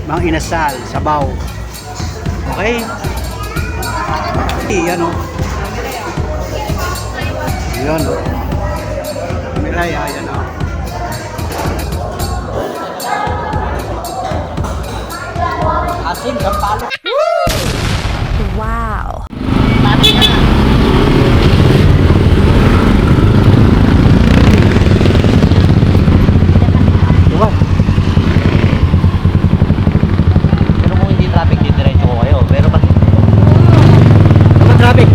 Mang Inasal, Sabaw. Okay? Yan o. Yan o. Milaya, yan o. Asin, kampalo. Wow. Diba? Pero kung hindi traffic, didiretso ko kayo. Pero pag Naman traffic.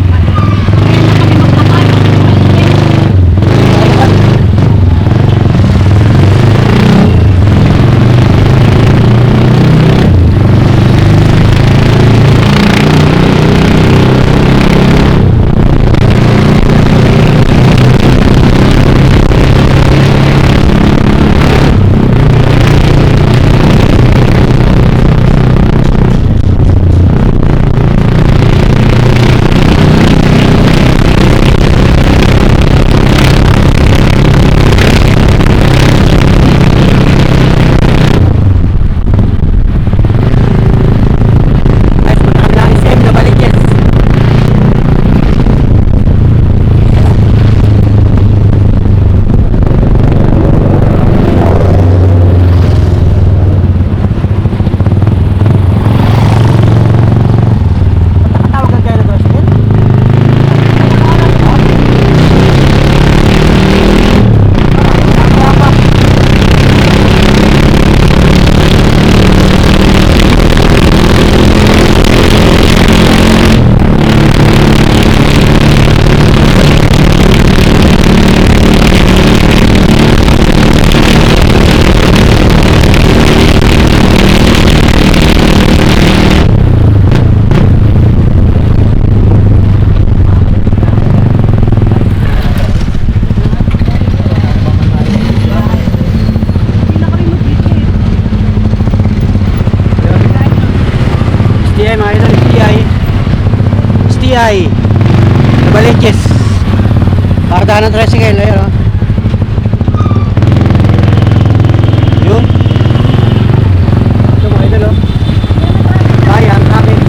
STI mga idol, STI Nabaliches Pardahan ng tricycle, ayun o. Yun. Ito mga idol o. Kaya ang traffic.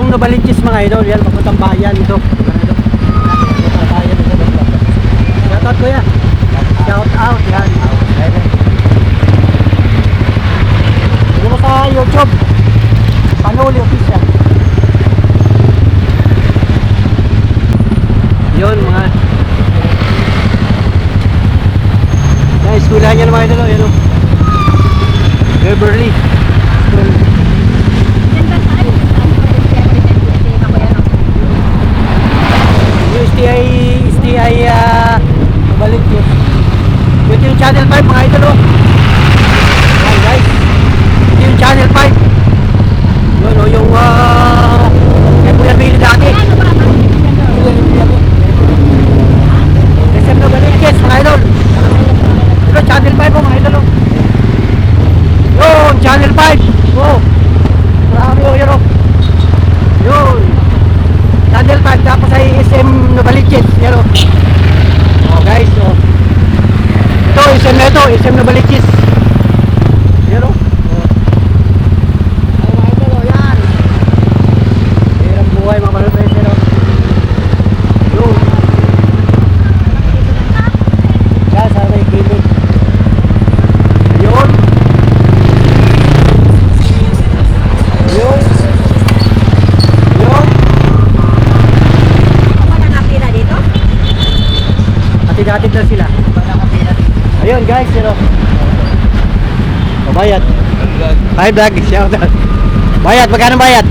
Nabaliches mga idol, yan papuntang bayan ito. Shout out kuya. Shout out yan. Ito mo sa YouTube. Panuli official. Yun mga. Yan, skulahan niya mga idol, yan o. Beverly. STI balik yun. Ito yung channel 5 mga idol o. Ayan guys. Ito yung channel 5. Yun o yung kaya po yung bili dati. SM na balik yes mga idol. Ito channel 5 o mga idol o. Yun channel 5. O. Marami o yun o. Yun. Channel 5 tapos ay SM Novaliches yan o. Oh guys oh. Ito SM na ito, SM Novaliches yan o. Ay mga idol o yan. Hirap buhay mga malupes yan o. Yun. Yan sa may gilid. Yun. Yun. Maghatid na sila. Ayun guys, yun o. Bayad. Hi vlog, shout out. Bayad, magkano bayad?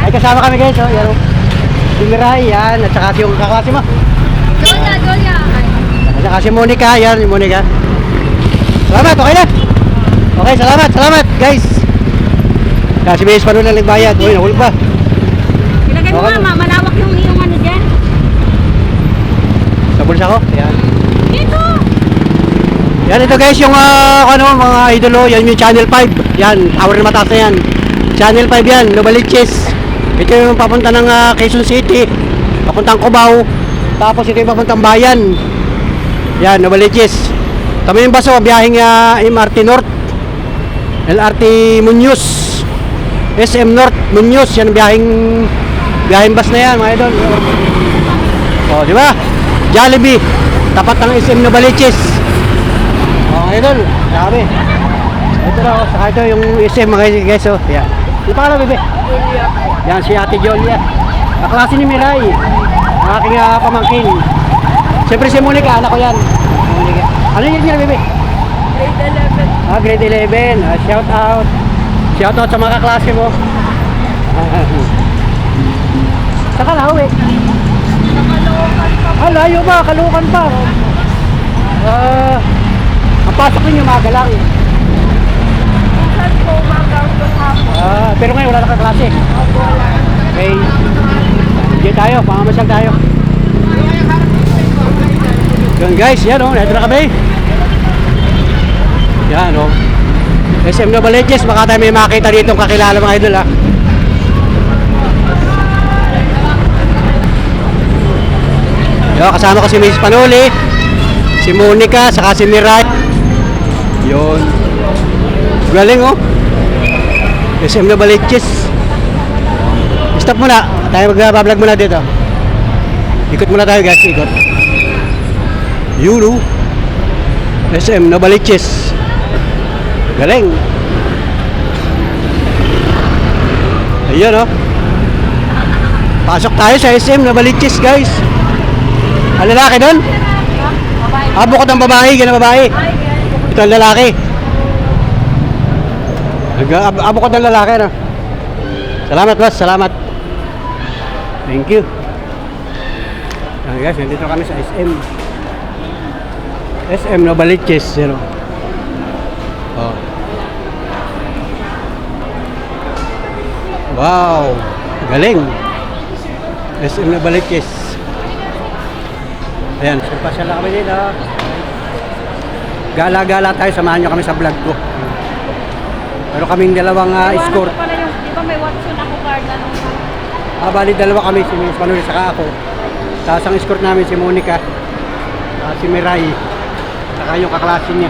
Ay kasama kami guys, oh. Yan o. Si Mirai, yan. At saka yung kaklase mo. Julia. At saka si Monica, yan, si Monica. Salamat, okay na. Okay, salamat guys. Kasi may Espano lang nagbayad. Uy, nahulog pa. Ilagay mo Okay. nga, malawak yung ano dyan. Sa bulsa ko. Yan. Dito! Yan ito guys, yung mga idolo, yan yung Channel 5. Yan, tower na mataas na yan. Channel 5 yan, Novaliches. Ito yung papunta ng Quezon City. Papuntang Cubao. Tapos ito yung papuntang Bayan. Yan, Novaliches. Kami yung baso, biyaheng MRT North. LRT Muñoz. SM North Muñoz, yan biyaheng bus na yan, mga idol. Oh, di ba? Jollibee, tapat ng SM Novaliches. Oh, idol, sabi. Ito na, oh, saka ito yung SM mga guys, oh. Yan. Di pa alam, bebe? Yan, si Ate Jolia. Kaklase ni Mirai. Ang aking pamangkin. Siyempre si Monica, anak ko yan. Monica. Ano yun niya, bebe? Grade 11. Grade 11. Shout out. Shout out sa mga kaklase mo. Saka na, uwi. Layo ba? Kalukan pa. Ang pasok ninyo maga lang. Pero ngayon wala na kaklase. Okay. Sige tayo, pangamasyal tayo. Yan guys, yan o, nandito na kami. Yan o. SM Novaliches, baka tayo may makita dito kakilala mga idol ha. Yo, kasama ko si Miss Panuli, si Monica, saka si Mirai. Yun. Galing oh. SM Novaliches. Stop muna. Tayo mag-vlog muna dito. Ikot muna tayo guys, ikot. Yun oh. SM Novaliches. Galing. Ayan oh. Pasok tayo sa SM Novaliches guys. Ang lalaki doon? Bukod ng babae, ganun babae. Ito ang lalaki. Bukod ng lalaki no. Salamat boss, salamat. Thank you. Ayan guys, nandito kami sa SM Novaliches, you know. Oh. Wow, galing. SM Novaliches. Ayan, surpasya lang kami dito. Gala-gala tayo, samahan nyo kami sa vlog ko. Pero kaming dalawang escort. Pala yung, di ba may Watson ako card na Bali dalawa kami, si Miss Manuel saka ako. Tapos ang escort namin si Monica, si Mirai, saka yung kaklase niya.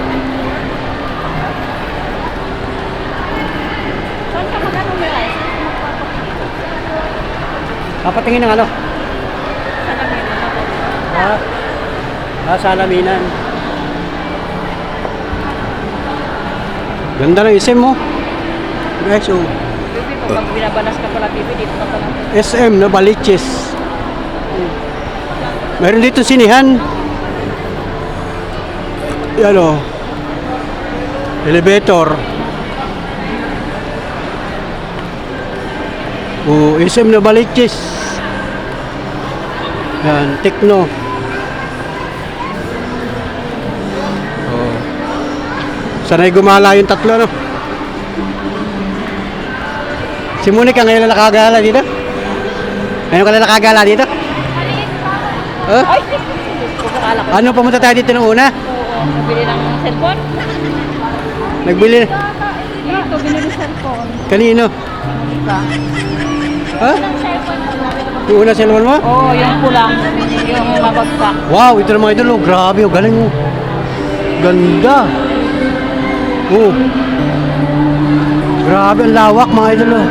Saan ka magano Mirai? Papatingin ng ano? Salaminan. Ganda ng SM mo. Guys, oh. Pag binabalas ka pala TV, dito ka pala. SM Novaliches. Meron dito sinihan. Yan o. Elevator. SM Novaliches. Yan, Tekno. Sanay gumala yung tatlo, no? Si Monica ngayon na nakagala dito? Ngayon ka na nakagala dito? Ay! Kukakala ko. Ano, pumunta tayo dito nung una? Oo, nabili ng cellphone. Nagbili. Dito, binili ng cellphone. Kanino? Diba? Ha? Yung una cellphone mo? Oo, yung pulang. Yung mabagsak. Wow, ito naman idol, oh. Grabe, oh. Galing, oh. Ganda. Oh. Grabe, ang lawak mga idol, oh.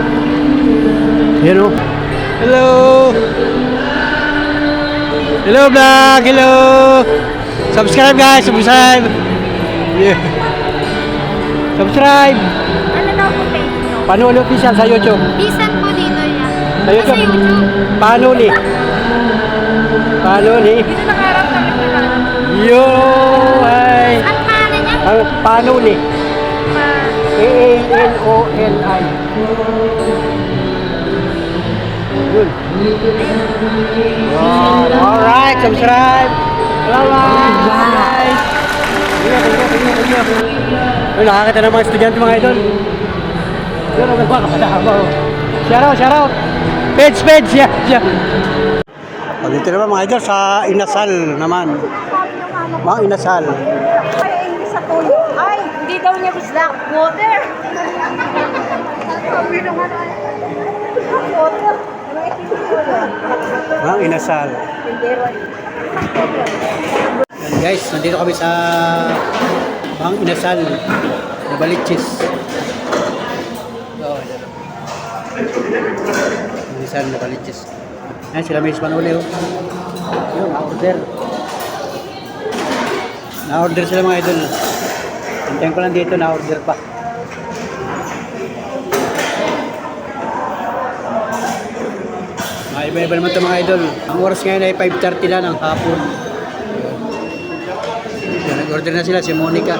Yan, oh. Hello. Hello vlog, hello. Subscribe guys, subscribe. Yeah. Subscribe. Ano daw po page nyo? Panuli official sa YouTube. Bisan po dito yan. Sa YouTube. Sa YouTube. Panuli. Panuli. Dito nakarap Yung ay Ang pangalan niya? ang panuli. Paanoli. Yun. Wow. Alright, subscribe. Salamat guys. Ingat. Ay, nakakita ng mga estudyante mga idol. Yun, ang magpapakasama. Shout out. Page. Yeah. Dito naman mga idol sa Inasal naman. Mga Inasal. Ay, hindi daw niya bisdak. Water. Water. Mga Inasal. Yan guys, nandito kami sa Mga Inasal na Baliches. Inasal na Baliches. Yan sila Miss Manuli. Yun, na-order sila mga idol. Hintayin ko lang dito, na-order pa. Iba-iba naman ito mga idol. Ang oras ngayon ay 5:30 na ng hapon. Yan, nag-order na sila si Monica.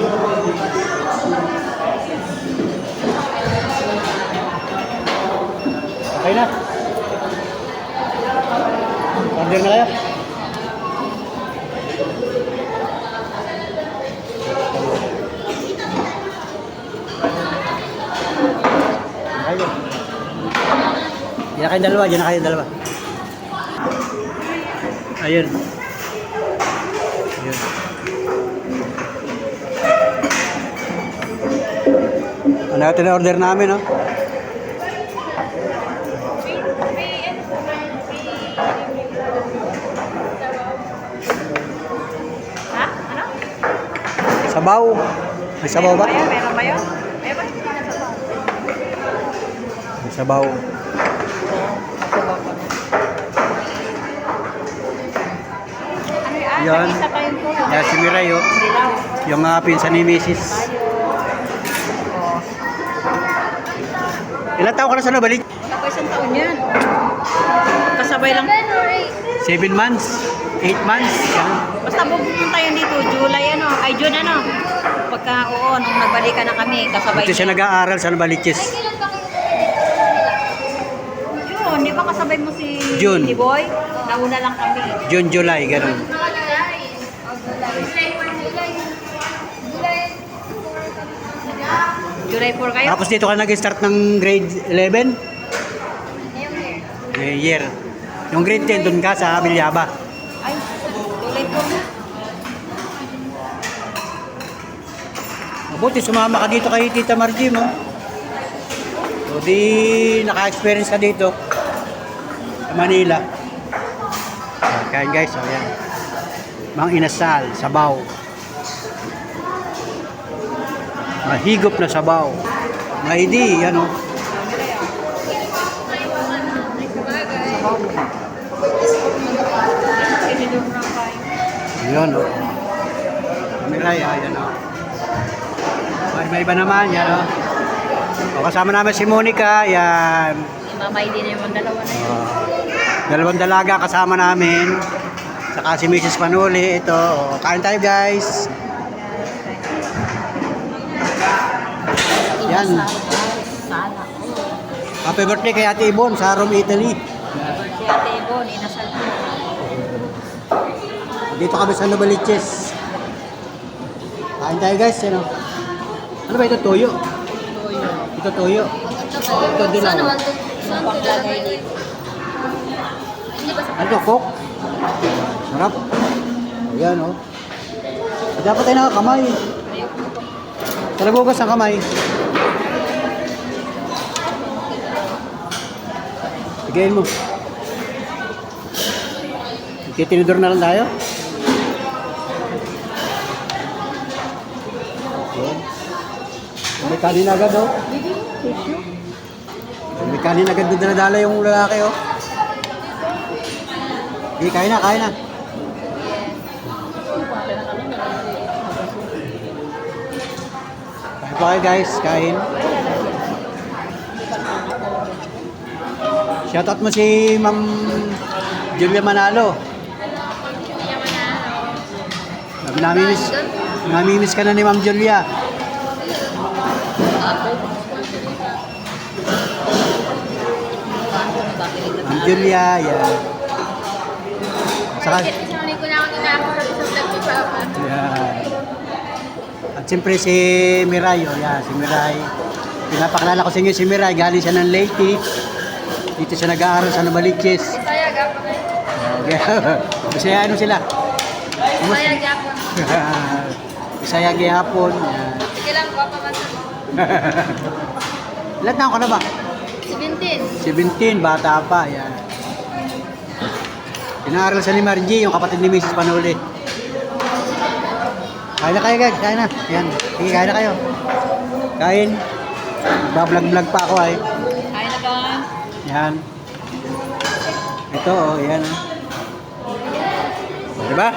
Okay na. Order na kayo. Ayun. Diyan na kayong dalawa. Ayun. Ano natin na order namin, no? Ha? Ano? Sabaw. May sabaw ba? Meron ba yun? May sabaw. Yan. Isa pa yun po. Yan si Miray, oh. Yung pinsan ni Mrs. Ilan taon ka na sa nabalik? Wala pa isang taon yan. Kasabay lang. 7 months? 8 months? Yan. Basta pupunta yun dito, June Pagka, nung nagbalikan na kami, kasabay Ito siya nag-aaral sa Nabaliches. Yun, di ba kasabay mo si June. Boy? Nauna lang kami. June, July, ganun. July 4 kayo? Tapos dito ka nag-start ng grade 11? Year. Yung grade 10, dun ka sa Bilyaba. Ay, July 4 na. Mabuti, sumama ka dito kay Tita Margie, mo. O di, naka-experience ka dito. Sa Manila. Kain guys, o yan. Mga Inasal, sabaw. Mahigop na sabaw. Maidi, yan o. Yan o. Miray, yan o. May iba naman, yan o. O, kasama namin si Monica, yan. Mamay din naman dalawa na yun. Dalawang dalaga kasama namin. Saka si Mrs. Panuli, ito. O, kain tayo guys. Yan. Sana. Happy birthday kay Ate Ibon sa Rome, Italy. Si Ate Ibon, inasal ko. Dito kami sa Nabaliches. Kain tayo guys, ano? Ano ba ito? Toyo? Ito toyo. Ito dilaw. Paglagay dito. Ano to? Coke? Sarap. Ayan o. Dapat tayo nakakamay. Talagugas ang kamay. Tigayin mo. Titinidor na lang tayo. Ayan. May kanin agad o. May kanin agad doon dinadala yung lalaki o. Hindi, kain na. Kain pa kayo guys, kain. Shoutout mo si Ma'am Julia Manalo. Namimiss ka na ni Ma'am Julia. Ma'am Julia, yan. Saka, Sinunay ko na ako kinakasabi sa vlog ni Papa. yan. At siyempre si Miray, yan, si Miray. Pinapakilala ko sa inyo si Miray, galing siya ng Leyte. Dito siya nag-aaral sa Novaliches. Saya gapon. Bisaya ano sila? Saya gapon. Bisaya gihapon. Yan. Sige lang, Papa man. Ilan taon ka na ba? 17. 17, bata pa. Yan. Inaaral sa ni Margie, yung kapatid ni Mrs. Panuli. Kain na kayo, guys. Kain na. Yan. Sige, kain na kayo. Kain. Bablog-vlog pa ako ay. Kaya na ba? Yan. Ito, oh, yan. Diba?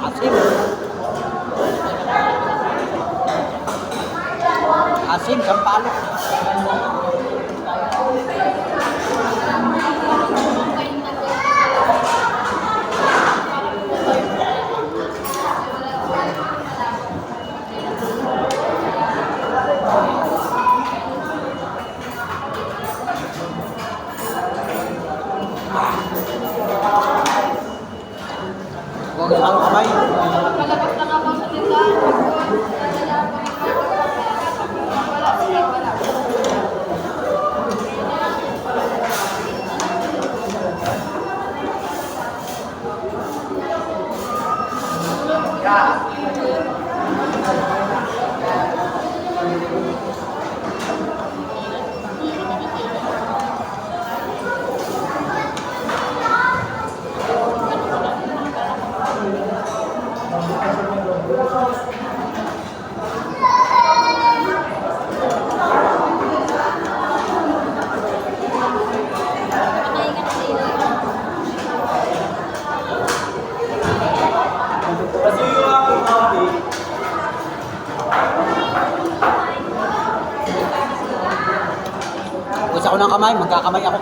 Asim. Asim, sampalok. Huwag ang kamay. Palabas na nga po sa tindahan. Wala sila, wala. Gusto ako ng kamay, magkakamay ako.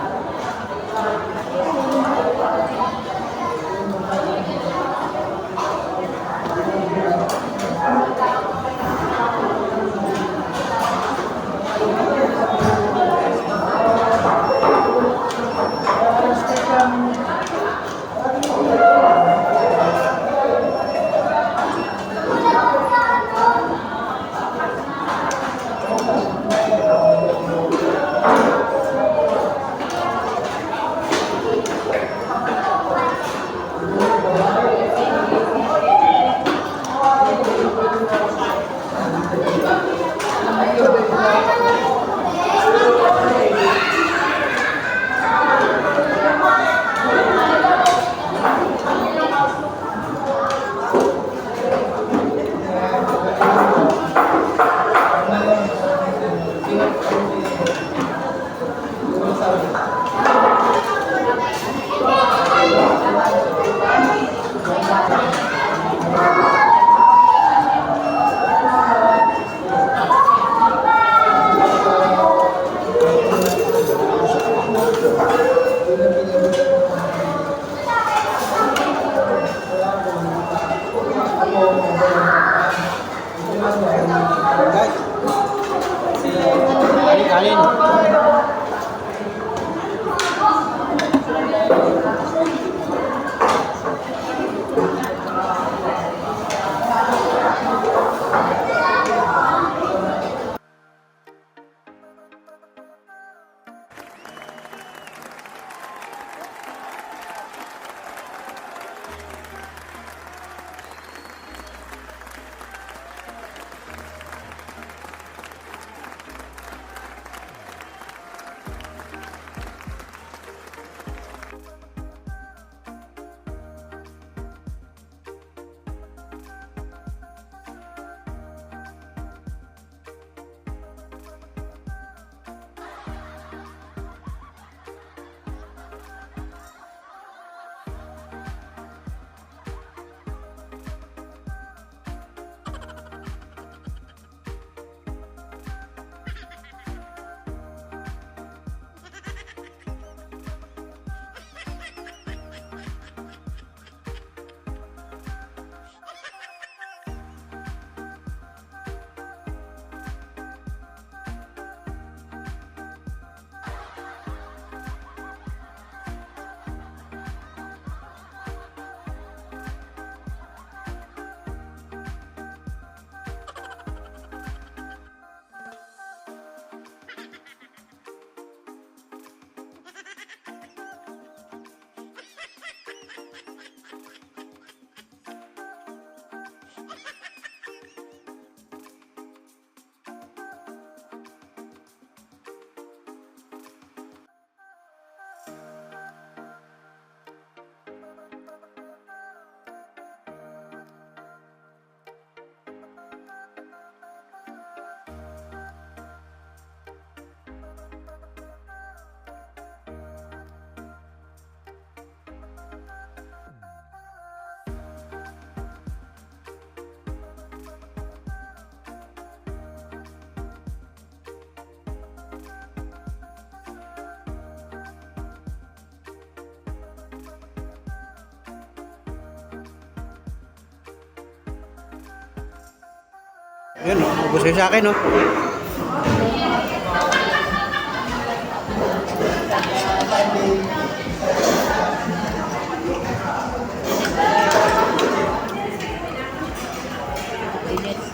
Yun, ubos kayo sa akin, no?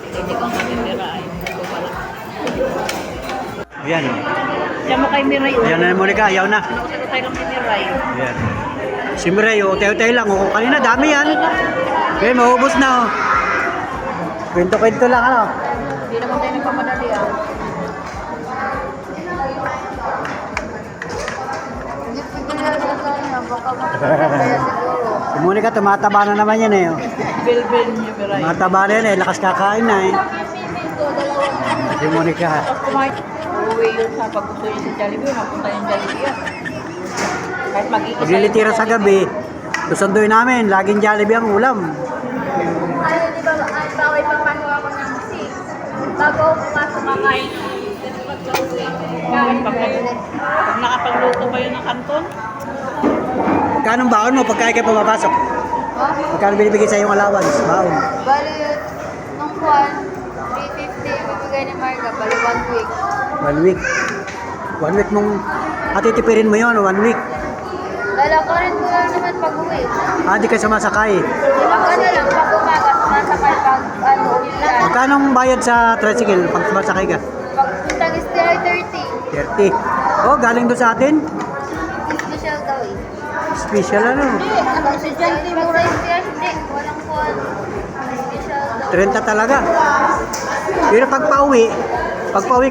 Hindi ko mamimira ay. Ito pala. Ayan, oh. Diyan mo kay Miray. Ayan na, Monica, ayaw na. Ano ko tayo lang kay Miray. Ayan. Si Miray, oh, tayo-tayo lang. Oh, kanina, dami yan. Okay, maubos na, oh. Kwento-kwento lang, ano? Hindi naman tayo nagpamadali ah. Si Monica, tumataba na naman yan, eh. Oh. Bilbil niyo Miray. Tumataba na yan, eh. Lakas kakain na, eh. Si Monica. Kumain. Uuwi yun sa pag-gusto niya sa Jollibee. Mapunta yung Jollibee yan. Kahit mag-iisa. Paglilitira sa gabi, susunduin namin. Laging Jollibee ang ulam. Ano, di ba, ay, bawal pagpagawa ko ng musik. Bago ako pumasok kakain. Pag nakapagluto ba yun ng kanton? Magkano ang baon mo pagka kayo pumapasok? Magkano binibigay sa iyong allowance? Baon. Bali, nung kuwan, 350 bibigay ni Marga. Bali, 1 week. 1 week. 1 week mong atitipirin mo yun, 1 week. Lalakarin ko lang naman pag-uwi. Di ka sumasakay. Pag ano lang, pag umaga, sumasakay pag ano, uwian. Magkano ang bayad sa tricycle pag sumasakay ka? Pag puntang istil ay 30. 30. Oh, galing doon sa atin? Special daw eh. Special ano? Ano, si Janty Mura? Hindi, walang kuwan. Special daw. 30 talaga. Pero pag pauwi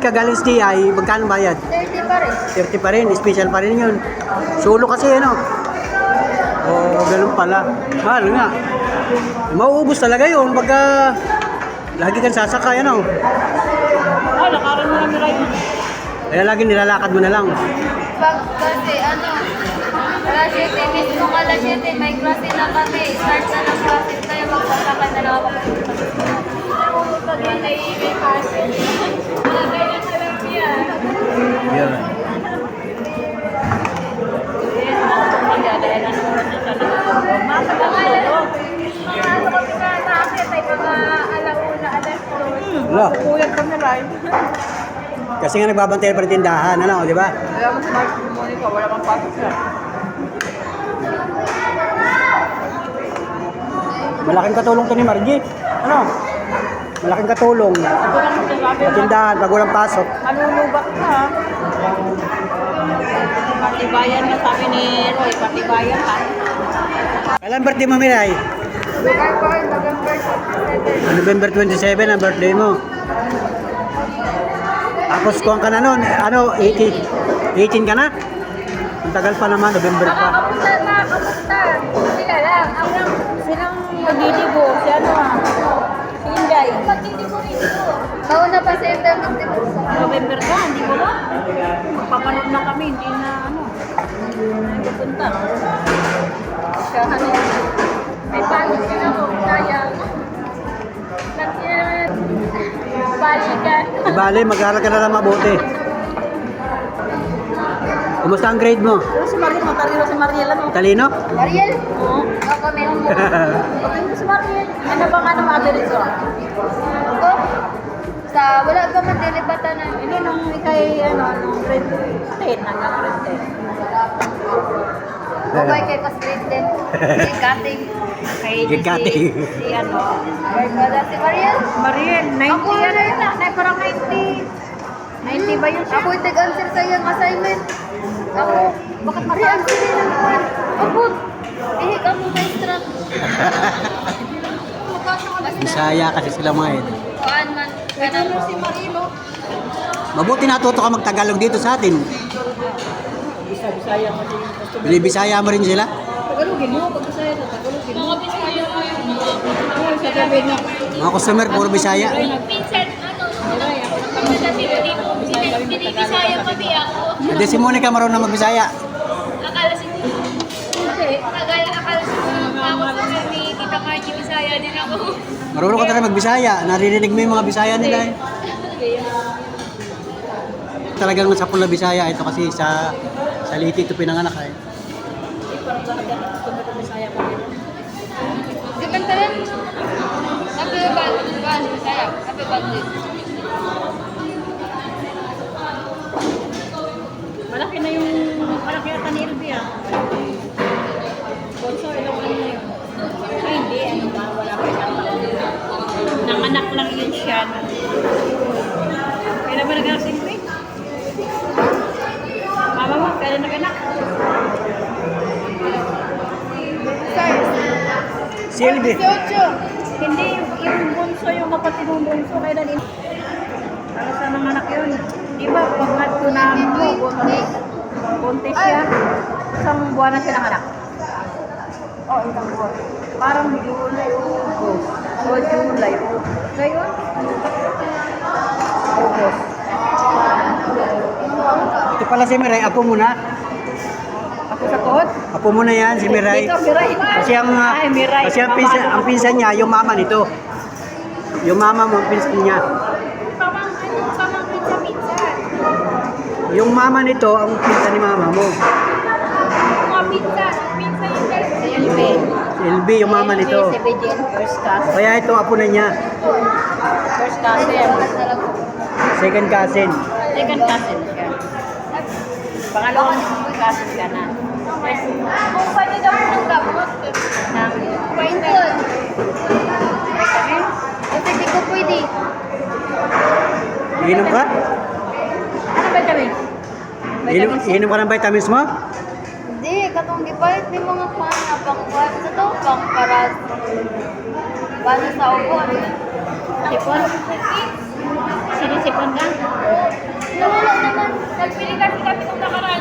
ka galing sa TI, magkano bayad? 30 pa rin. 30 pa rin, special pa rin yun. Solo kasi, ano? Oo, ganun pala. Mahal nga. Mauubos talaga yun pagka lagi kang sasakay, ano? Lakaran mo na Miray. Kaya lagi nilalakad mo na lang. Pag kasi ano, alas 7, mismo alas 7, may klase na kami. Start na ng klase tayo, magsasakay na lang ako. Pag yan ay may klase. Malagay na sa lang yan. Yun. Ano kami na nakakit ay mga alauna, alas 2. Wala. Kuyat ka Miray. Kasi nga nagbabantay pa rin tindahan, ano, di ba? Kaya mo smart si Monica. Wala kang pasok siya. Malaking katulong to ni Margie. Ano? Malaking katulong. Ito lang yung sabi Sa na tindahan, pag walang pasok. manulubat ka ha. Patibayan na sabi ni Roy. Patibayan ha. Kailan birthday mo, Miray? November 27 ang birthday mo. Tapos kuhan ka na nun, ano, 18 ka na? Ang tagal pa naman, November pa. Nakapunta na, kapunta. Sila lang. Ang lang, Silang magdidigo. Si ano ha. Si Inday. magdidibo rin ito. Mauna pa sa Inday magdibo. November ka. Hindi mo ba? Magpapanood na kami. Hindi na ano. Hindi pupunta. Siya ano. May panik ka na kung sayang. Balikan. Bale, mag-aaral ka na lang mabuti. Kumusta ang grade mo? Pero si Mariel, matalino si Mariel ano. Talino? Ariel? Oo. Ako meron mo. Matalino si Mariel. Ano bang ano mga dito? Ako? Sa wala pa man dilibatan na. Hindi nung ikay ano, nung grade 10 hanggang grade 10. Bye kay Pas Grade din. Si Kating. Kay Kay Kati. si ano. Wala si Mariel. Mariel, 90 Ako yan. wala na. Parang 90. 90 ba yun siya? Ako tag-answer sa iyong assignment. Ako, bakit mag-answer din naman? Ako, ihik ako sa extra. Bisaya kasi sila mga yun. Kuhaan man. Ganun si Marilo. Mabuti natuto ka mag-Tagalog dito sa atin. Bisaya mo din. Binibisaya mo rin sila? Tagalogin mo, pag Bisaya na, Tagalogin mo. Mga Bisaya mo yun. Sa gabi na. Mga customer, puro Bisaya. Pinsan, ano, binibisaya pa di ako. Hindi si Monica marunong na magbisaya. Akala siguro. Hindi. Akala siguro ako sa ni Tita Margie, Bisaya din ako. Marunong ka talaga magbisaya. Naririnig mo yung mga Bisaya nila eh. Talagang sa pula Bisaya ito kasi sa Liti ito pinanganak eh. Di ba talan? Sabi ba, Bisaya? Sabi Malaki na yung, malaki yata ni Elvie ah. Bonso, ilang ano na yun? Ay, hindi, ano ba? Wala pa yung nanganak lang yun siya. Kailan ba nag-anak si Elvie? Mama mo, kailan nag-anak? Silvi. Hindi, yung bunso, yung kapatid ng bunso, kailan in... Para sa mga anak yun. Di ba, pag ko namin mo, buntis siya, isang buwan na siya ng anak. Oh, isang buwan. Parang July, August. O, July. Ngayon? August. Ito pala si Miray, apo mo na. Ako sa tuhod? Apo mo na yan, si Miray. Dito, Miray. Kasi ang, Ay, Miray. kasi ang pinsan niya, yung mama nito. Yung mama mo, ang pinsan niya. Pamangkin sa pinsan. Yung mama nito, ang pinsan ni mama mo. Mga pinsan. Pinsan yung si Elvie. Si LB, yung mama nito. Si Bejen, first cousin. Kaya ito, apo na niya. First cousin. Second cousin. Second cousin siya. Pangalawang cousin ka na. Kung pwede daw ng gamot. Pwede. Kasi di ko pwede. Iinom ka? Ano ba kami? Iinom ka ng vitamins mo? Hindi, katong gipalit may mga pang buwan sa to, pang para sa ubo. Sipon? Sinisipon ka? Nawala naman. Nagpili kasi kami nung nakaraan.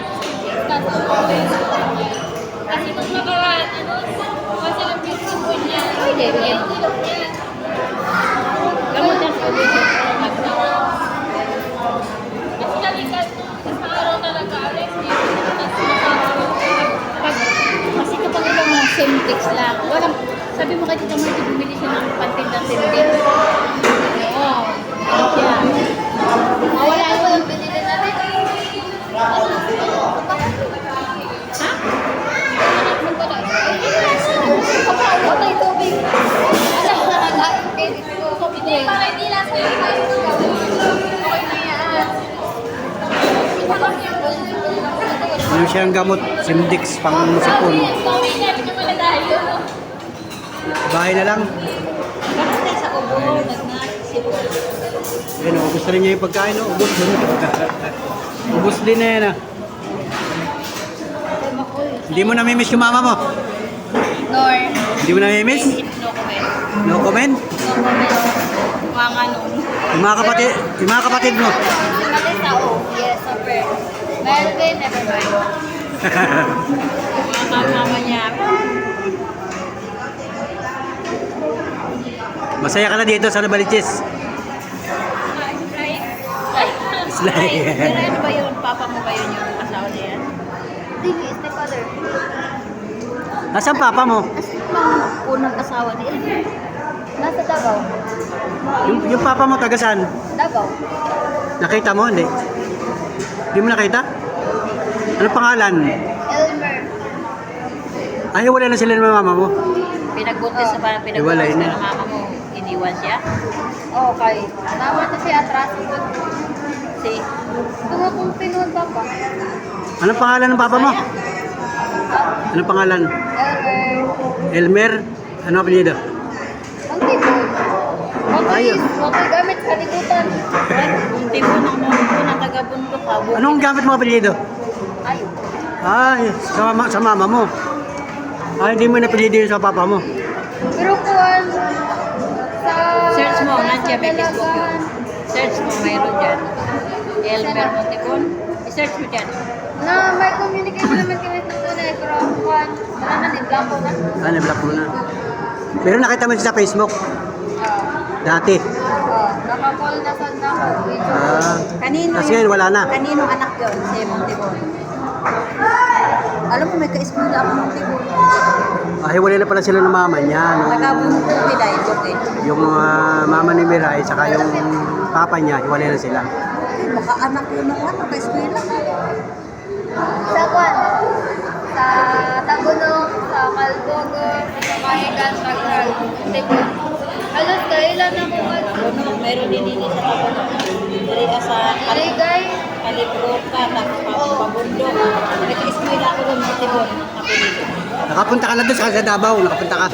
Kasi nung nakaraan, kasi lang yung niya. Pwede, yan. Gamot yan sa ubo. Kasi nalikas sa araw talaga, Alex. Kasi kapag ilang mga Semtex lang, walang, sabi mo kay Tita Marty, bumili siya ng pantindang Semtex. Oo. Ano siya? Mawala Wala yun. yung binili natin. Ha? Patay tubig. Alam mo na nag-edit ko. Hindi, para hindi lang sa'yo. Okay na yan. Ano siyang gamot? Simdix, pang sipon. Gawin niya, hindi wala tayo. Bahay na lang. Bakit tayo sa ubo, nag-sipon? Yan o, gusto rin niya yung pagkain. O, ubos din. Ubos din na yan ah. Hindi mo namimiss yung mama mo? Nor, Hindi mo namimiss? no comment. No comment? No comment. Mga nun. Yung mga kapatid mo. Mali tao. Yes, super. Melvin, never mind. Mga mama niya. Masaya ka na dito sa Nabaliches. Slay. Pero ano ba yun? Papa mo ba yun yung asawa niya? Hindi, is the father. Nasaan papa mo? Unang asawa ni Elvie. Nasa Davao. Yung papa mo taga saan? Davao. Nakita mo? Hindi. Hindi mo nakita? Ano pangalan? Elmer. Ay, wala na sila ng mama mo. Pinagbuntis sa parang Iwalay pinagbuntis na. na ng mama mo. Iniwan siya. Okay. Tama na siya atras. Si Tungo kong pinuod pa pa. Anong pangalan ng papa mo? Anong pangalan? Elmer. Elmer? Ano apelyido? Ang pinuod. Ayos. Motoy gamit sa likutan. yung tipo ng monto na taga-bundok ha. Anong gamit mo apelyido? Ayun. Ay, sa mama mo. Ay, hindi mo napelyido yun sa papa mo. Pero kuwan sa... Search mo, nandiyan may Facebook yun. Search mo, mayroon dyan. Elmer Montipon. I-search mo dyan. Na may communication naman kami sa tunay. Pero kuwan, wala na din. Blanco na. Ah, na-block mo na. Pero nakita mo siya sa Facebook. Dati. Nakakall na sa ako. Ah, Kanino? Kasi ngayon wala na. Kaninong anak yun? Si Montipon. Alam mo, may ka-school ako Montipon. ay, wala na pala sila ng mama niya. No? Taga-bundok nila ito eh. Yung mama ni Miray, saka yung papa niya, hiwalay na sila. Baka anak yun ng anak, ka-school lang. Sa kuwan. Sa Tabunong, sa Kalbogo, sa Mahigan, sa Gral. Halos kayo Kailan ako Tabunog, meron din dito sa Tabunog. Dari sa Aligay? Kalibroka, tapos Pabundok. Nag-eskwela ako doon sa Tibon. Nakapunta ka na doon sa Davao, nakapunta ka.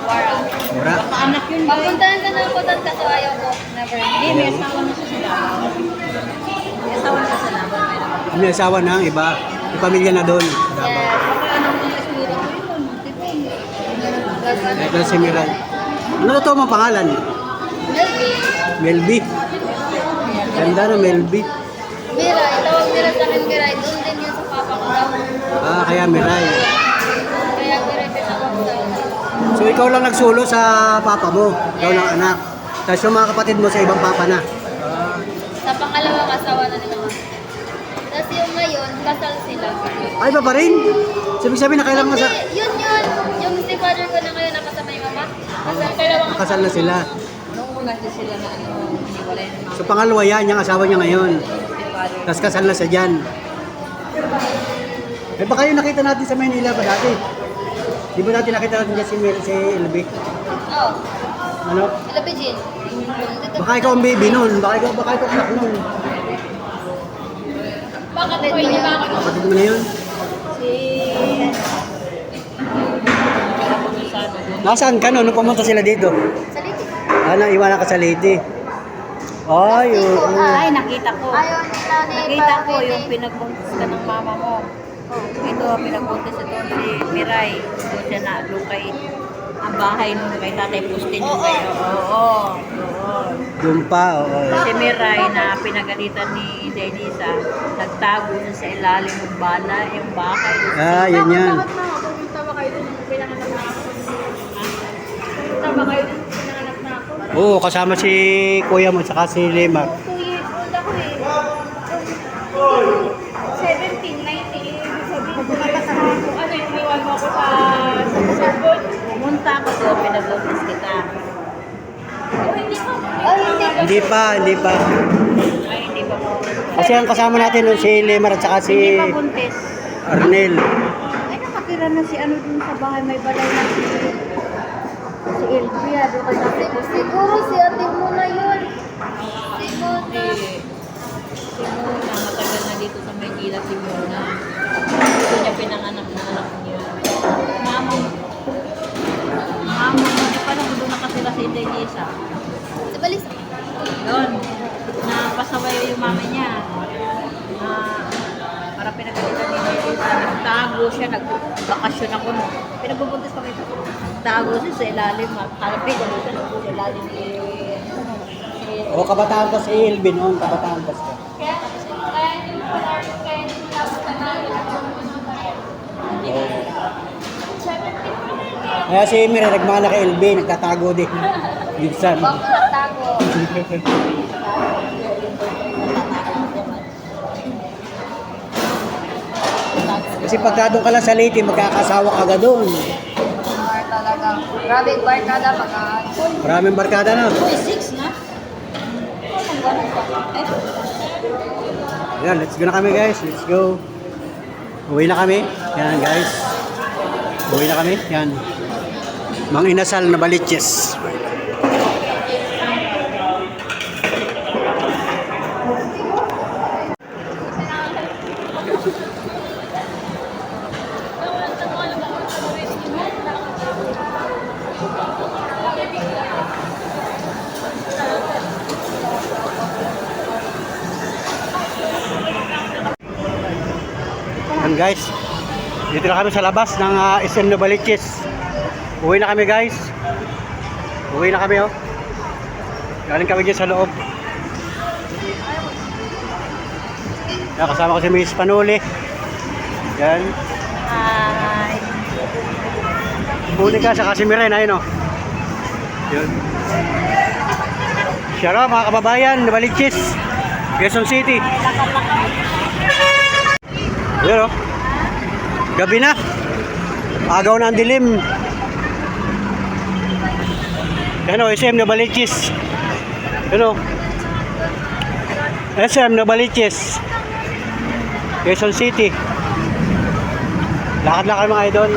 Wara. Wala. Anak yun ba? Papuntahan ka na ako doon kaso ayaw ko. Never. Hindi, may asawa na siya sa Davao. May asawa na siya sa Davao. May asawa na ang iba. May pamilya na doon. Davao. Yes. Baka anong eskwela ko yun? Tibon. Ito si Miray. Ano to mong pangalan? Melby. Melby. Ganda na Melby. Miray. Tawag nila sa akin Miray. Doon din yun sa papa ko daw. Ah, kaya Miray. Kaya Miray pinawag daw. So ikaw lang nagsulo sa papa mo. Ikaw lang anak. Tapos yung mga kapatid mo sa ibang papa na. Sa pangalawang asawa na nila. Tapos yung ngayon, kasal sila. Ay, iba pa rin? Sabi na kailangan mo sa... Hindi, yun. Yung stepfather ko na ngayon nakasama yung mama. Kasal dalawang Kasal na sila. Nung una din sila na hiniwalay ng So pangalawa yan, yung asawa niya ngayon. father. Tapos kasal na siya dyan. Eh baka yung nakita natin sa Manila pa dati. Di ba natin nakita natin dyan si LB? Oh, Ano? sila Bijin. Baka ikaw ang baby nun. Baka ikaw anak nun. Bakit po yun? Kapatid mo na yun. Si... Nasaan ka no? Nung pumunta sila dito? Sa Liti. Ah, naiwanan ka sa Leyte. Ay, oo. Ay, nakita ko. Ayaw nila ni Nakita ko Pablo. yung pinagbuntis ka ng mama mo. Ito, pinagbuntis ito si Miray. Doon siya na, doon kay ang bahay nung kay Tatay Pustin yung kayo. Oo. Doon pa, oo. Si Miray na pinagalitan ni Denisa, nagtago siya sa ilalim ng bala, yung bahay. Ah, yan yan. Pumunta ba kayo dun pinanganak na ako? Pumunta ba kayo dun pinanganak na ako? Oo, kasama si kuya mo, saka si Lemar. 2 years old ako eh. 17, 19, ibig sabihin pumayos na ako. Ano yung iwan mo ako sa cellphone? Pumunta ako doon, pinagbuntis kita. Oh, hindi pa. Oh, hindi pa. Hindi pa. Ay, hindi pa buntis. Kasi ang kasama natin nun si Lemar at saka si Hindi pa buntis. Arnel. Ay, nakatira na si ano dun sa bahay, may balay na si Elvia, doon kay Tatay Pustin. Siguro si ate mo na yun. Siguro. Si Mona, matagal na dito sa Maynila si Mona. Dito niya pinanganak na anak niya. Mama mo, di pa lang doon nakatira si Denisa. Si Balisa. Doon, napasaway yung mama niya. Na para pinagalitan ni Denisa. Nagtago siya, nagbakasyon ako. No. Pinagbubuntis pa kita. Nagtago siya sa ilalim. Harapin, gano'n siya sa ilalim ni... O, kabataan pa si Elvin noon, kabataan pa siya. Kaya yung tapos na namin. Kaya si Mira, nagmana kay LB, nagtatago din. Minsan. Bako nagtago. Kasi pagka doon ka lang sa Leyte, magkakasawa ka agad doon. Bar talaga. Grabe, barkada mga. Maraming barkada na. Uy, 6 na? Yan, let's go na kami guys. Let's go. Uwi na kami. Yan guys. Uwi na kami. Yan. Mang inasal na balitches. Yan guys. Dito na kami sa labas ng SM Novaliches. Uwi na kami guys. Uwi na kami oh. Galing kami dyan sa loob. Yan, kasama ko si Miss Panuli. Yan. Hi. Huli ka sa Casimiren, ayun oh. Yun. Siya raw mga kababayan, Novaliches, Quezon City. Yun oh. Gabi na. Agaw na ang dilim. Yan o, SM Novaliches. Yan o. SM Novaliches, Quezon City. Lakad-lakad mga idol.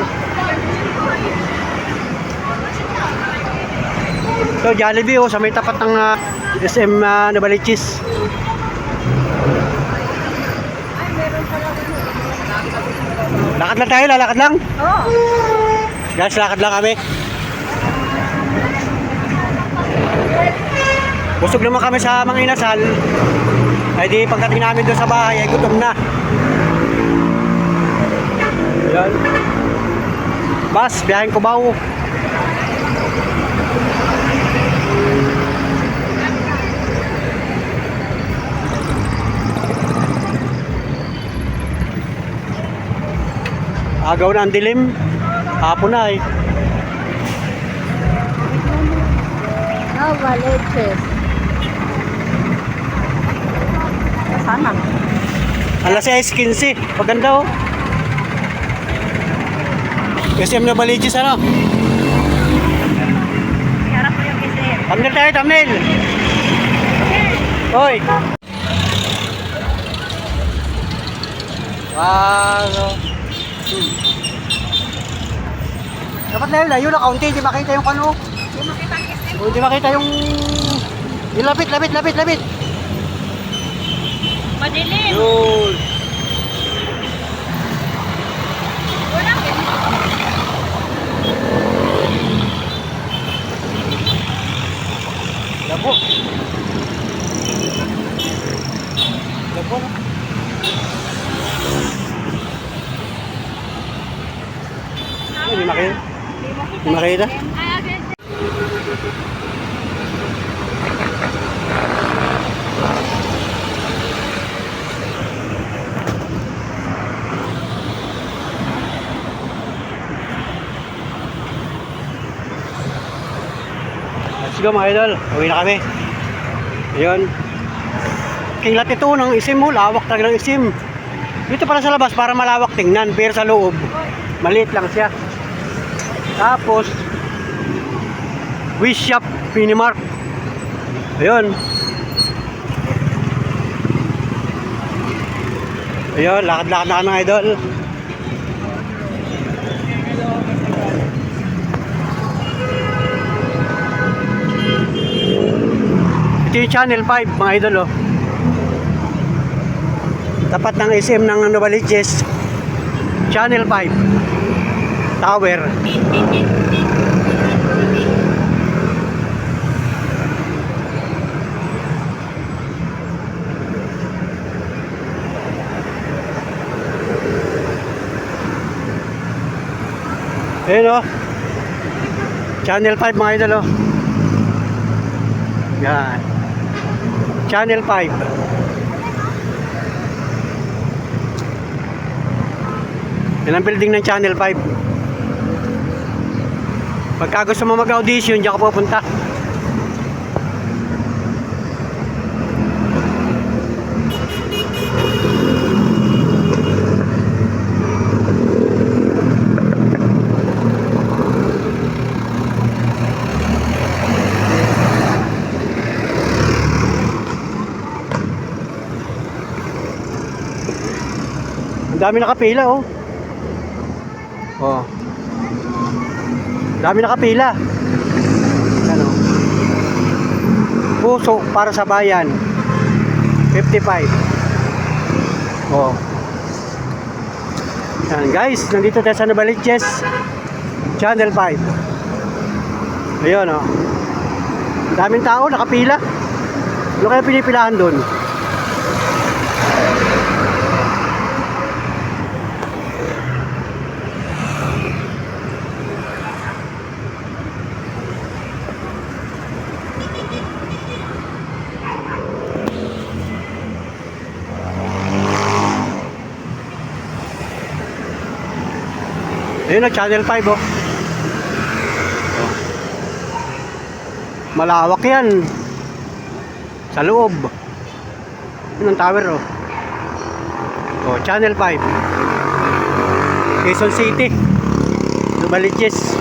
So, Jollibee oh, sa may tapat ng SM Novaliches. Lakad lang tayo, lalakad lang. Oo. Guys, lakad lang kami. Busog naman kami sa mga inasal. Ay di pagdating namin doon sa bahay ay gutom na. Ayan. Bas, biyaheng Cubao. Agaw na ang dilim. Hapon na eh. Novaliches. Sana. Alas 6:15. Paganda oh. SM Novaliches ano? Harap mo yung SM. Thumbnail tayo, thumbnail. Hoy. Ano? Dapat layo na kaunti, hindi makita yung ano. Hindi makita ang SM. Hindi makita yung lapit. Madilim. Yun. Wala. Labo. Labo na. Hindi makita. Hindi makita. Let's go mga idol. Uwi na kami. Ayun. Kinglat ito ng isim mo. Lawak talaga ng isim. Dito pala sa labas para malawak tingnan. Pero sa loob, maliit lang siya. Tapos, Wish Shop, Minimark. Ayun. Ayun, lakad-lakad na kami idol. Ito yung Channel 5 mga idol oh. Tapat ng SM ng Novaliches. Channel 5 Tower. Ayun oh. Channel 5 mga idol oh. Yan. Channel 5. Yan ang building ng Channel 5. Pagka gusto mo mag-audition, diyan ka pupunta. Ang dami nakapila oh. Oh. Dami nakapila. Ano? Puso para sa bayan. 55. Oh. Yan guys, nandito tayo sa Novaliches. Channel 5. Ayun oh. Ang daming tao nakapila. Ano kaya pinipilahan doon? Ayun na, Channel 5 oh. Malawak yan. Sa loob. Yun ang tower oh. Oh, Channel 5. Quezon City. Novaliches.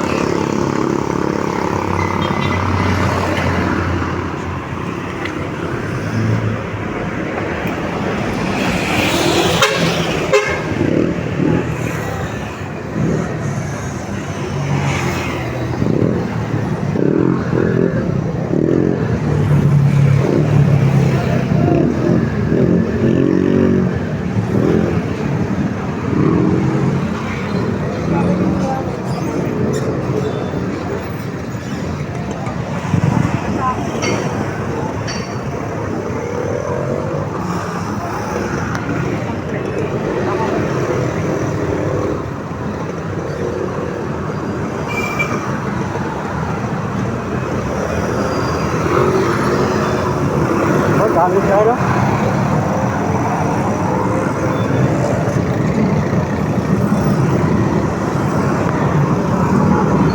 Dami siya, no?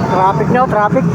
Traffic na, traffic.